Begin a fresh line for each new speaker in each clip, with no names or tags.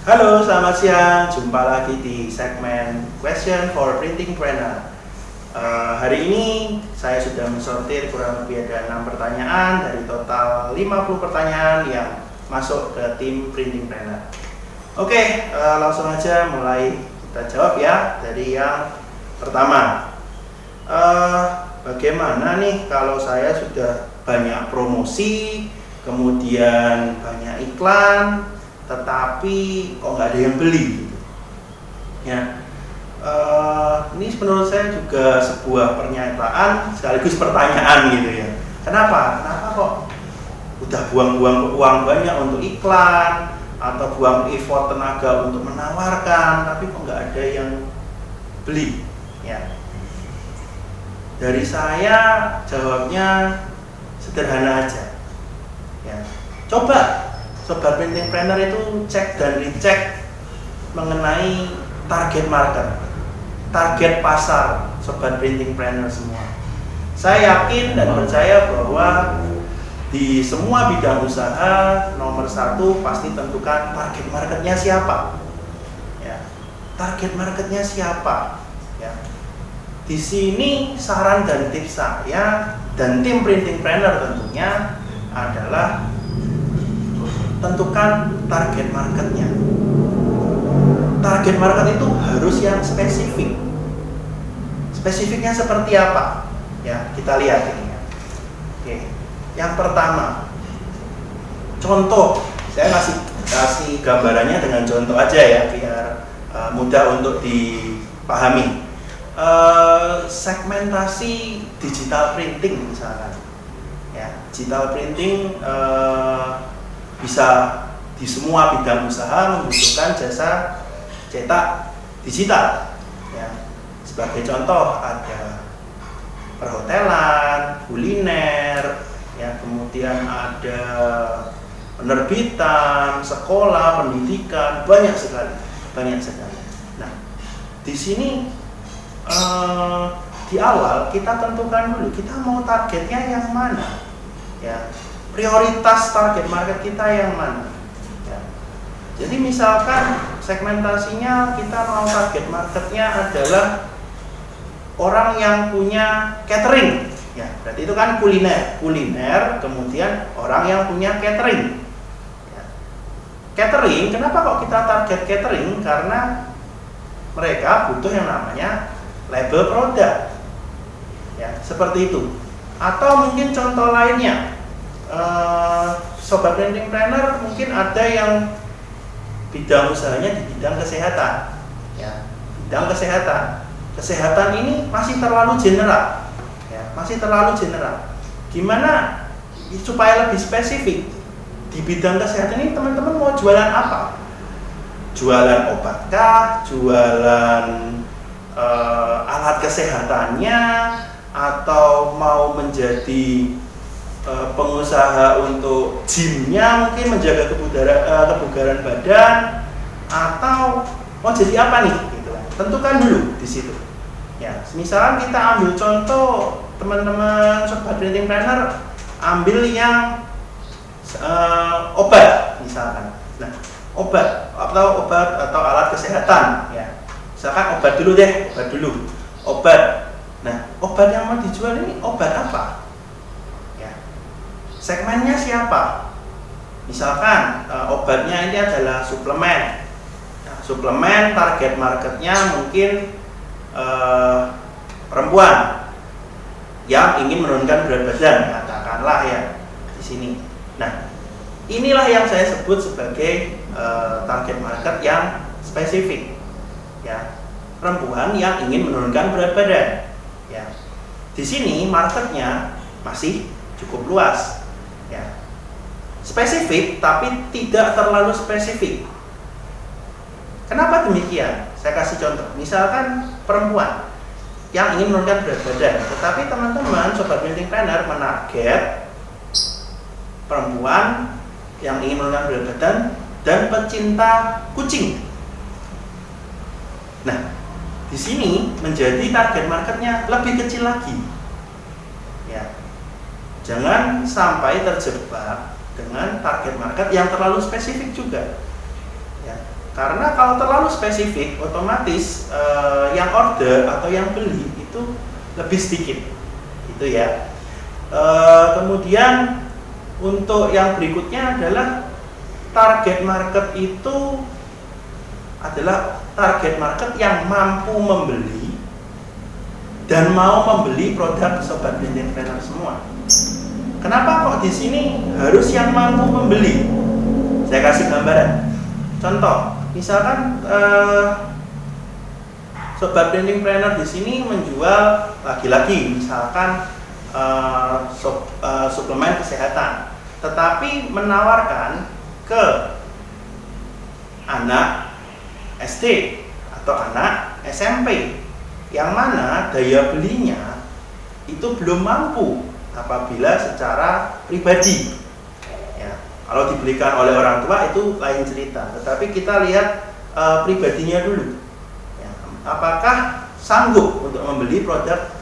Halo, selamat siang. Jumpa lagi di segmen Question for Printing Planner. Hari ini saya sudah mensortir kurang lebih ada 6 pertanyaan dari total 50 pertanyaan yang masuk ke tim Printing Planner. Oke, langsung aja mulai kita jawab ya. Dari yang pertama, bagaimana nih kalau saya sudah banyak promosi, kemudian banyak iklan, tetapi kok nggak ada yang beli gitu. Ya, ini menurut saya juga sebuah pernyataan sekaligus pertanyaan gitu ya. Kenapa kok udah buang-buang uang banyak untuk iklan atau buang effort tenaga untuk menawarkan, tapi kok nggak ada yang beli ya. Dari saya jawabnya sederhana aja ya. Coba Sobat Printing Planner itu cek dan recheck mengenai target market, target pasar Sobat Printing Planner semua. Saya yakin dan percaya bahwa di semua bidang usaha, nomor satu pasti tentukan target marketnya siapa. Ya, target marketnya siapa? Ya. Di sini saran dan tips saya dan tim Printing Planner tentunya adalah tentukan target marketnya. Target market itu harus yang spesifik. Spesifiknya seperti apa? Ya, kita lihat ini. Oke. Yang pertama, contoh. Saya kasih gambarannya dengan contoh aja ya, biar mudah untuk dipahami. Segmentasi digital printing misalkan. Ya, digital printing bisa di semua bidang usaha membutuhkan jasa cetak digital ya. Sebagai contoh ada perhotelan, kuliner ya, kemudian ada penerbitan, sekolah, pendidikan, banyak sekali. Nah, di sini di awal kita tentukan dulu kita mau targetnya yang mana ya. Prioritas target market kita yang mana ya. Jadi misalkan segmentasinya kita mau target marketnya adalah orang yang punya catering ya, berarti itu kan kuliner kemudian orang yang punya catering ya. Catering, kenapa kok kita target catering? Karena mereka butuh yang namanya label produk ya, seperti itu. Atau mungkin contoh lainnya, Sobat Printing Planner mungkin ada yang bidang usahanya di bidang kesehatan ya. Bidang kesehatan ini masih terlalu general ya, gimana supaya lebih spesifik di bidang kesehatan ini? Teman-teman mau jualan apa? Jualan obatkah, jualan alat kesehatannya, atau mau menjadi pengusaha untuk gymnya, mungkin menjaga kebugaran badan, atau mau jadi apa nih gitu. Tentukan dulu di situ ya. Misalnya kita ambil contoh, teman-teman Sobat Printing Planner ambil yang obat misalkan. Nah, obat atau alat kesehatan ya. Misalkan obat dulu. Nah, obat yang mau dijual ini obat apa? Segmennya siapa? Misalkan obatnya ini adalah suplemen. Nah, suplemen target marketnya mungkin perempuan yang ingin menurunkan berat badan, katakanlah ya di sini. Nah, inilah yang saya sebut sebagai target market yang spesifik. Ya, perempuan yang ingin menurunkan berat badan. Ya, di sini marketnya masih cukup luas. Ya. Spesifik tapi tidak terlalu spesifik. Kenapa demikian? Saya kasih contoh. Misalkan perempuan yang ingin menurunkan berat badan, tetapi teman-teman Sobat Printing Planner menarget perempuan yang ingin menurunkan berat badan dan pecinta kucing. Nah, di sini menjadi target marketnya lebih kecil lagi. Ya. Jangan sampai terjebak dengan target market yang terlalu spesifik juga. Ya. Karena kalau terlalu spesifik, otomatis yang order atau yang beli itu lebih sedikit, itu ya. Kemudian untuk yang berikutnya adalah target market itu adalah target market yang mampu membeli dan mau membeli produk Sobat Branding Planner semua. Kenapa kok di sini harus yang mampu membeli? Saya kasih gambaran. Contoh, misalkan Sobat Branding Planner di sini menjual lagi-lagi misalkan suplemen kesehatan, tetapi menawarkan ke anak SD atau anak SMP yang mana daya belinya itu belum mampu apabila secara pribadi. Ya, kalau dibelikan oleh orang tua itu lain cerita, tetapi kita lihat pribadinya dulu. Ya, apakah sanggup untuk membeli produk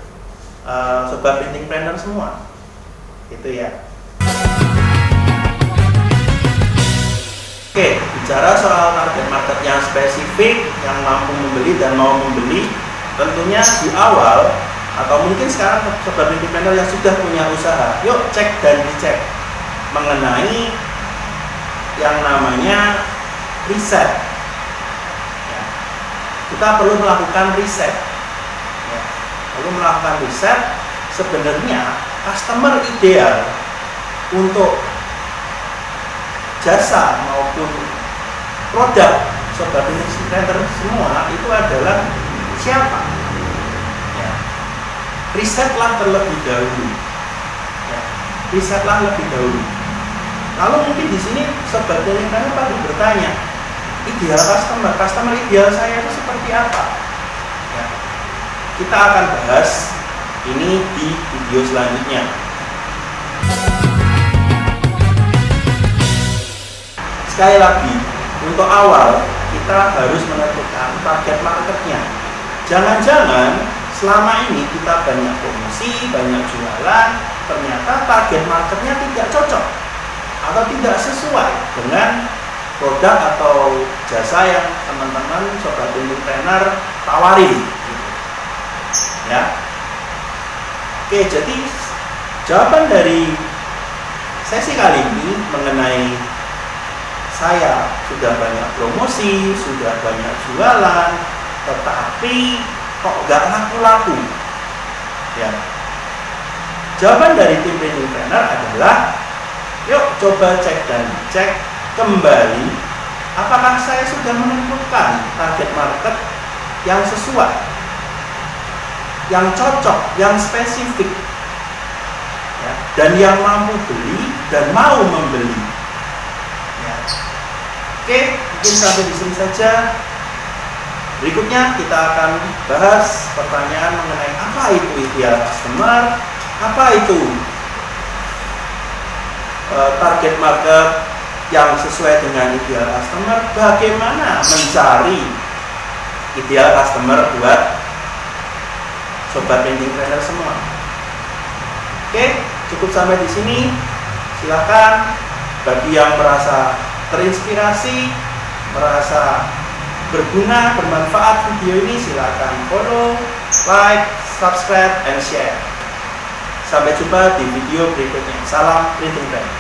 Sobat Branding Planner semua? Itu ya. Oke, bicara soal target market yang spesifik, yang mampu membeli dan mau membeli, tentunya di awal atau mungkin sekarang Sobat Branding Planner yang sudah punya usaha, yuk cek dan dicek mengenai yang namanya riset. Ya, kita perlu melakukan riset. Ya, perlu melakukan riset sebenarnya customer ideal untuk jasa maupun produk Sobat Branding Planner semua itu adalah siapa? Ya, risetlah terlebih dahulu. Ya, risetlah lebih dahulu. Lalu mungkin di sini Sobat Branding Planner pasti bertanya, ideal customer ideal saya itu seperti apa? Ya, kita akan bahas ini di video selanjutnya. Sekali lagi, untuk awal kita harus menentukan target marketnya. Jangan-jangan selama ini kita banyak promosi, banyak jualan, ternyata target marketnya tidak cocok atau tidak sesuai dengan produk atau jasa yang teman-teman Sobat Branding Planner tawarin. Ya, oke, jadi jawaban dari sesi kali ini mengenai saya sudah banyak promosi, sudah banyak jualan, tetapi kok nggak laku-laku. Ya, jawaban dari tim Branding Planner adalah, yuk coba cek dan cek kembali apakah saya sudah menemukan target market yang sesuai, yang cocok, yang spesifik, ya, dan yang mampu beli dan mau membeli. Oke, mungkin sampai di sini saja. Berikutnya kita akan bahas pertanyaan mengenai apa itu ideal customer, apa itu target market yang sesuai dengan ideal customer, bagaimana mencari ideal customer buat Sobat Branding Planner semua. Oke, cukup sampai di sini. Silakan bagi yang merasa terinspirasi, merasa berguna, bermanfaat video ini, silakan follow, like, subscribe, and share. Sampai jumpa di video berikutnya. Salam Printing Planner.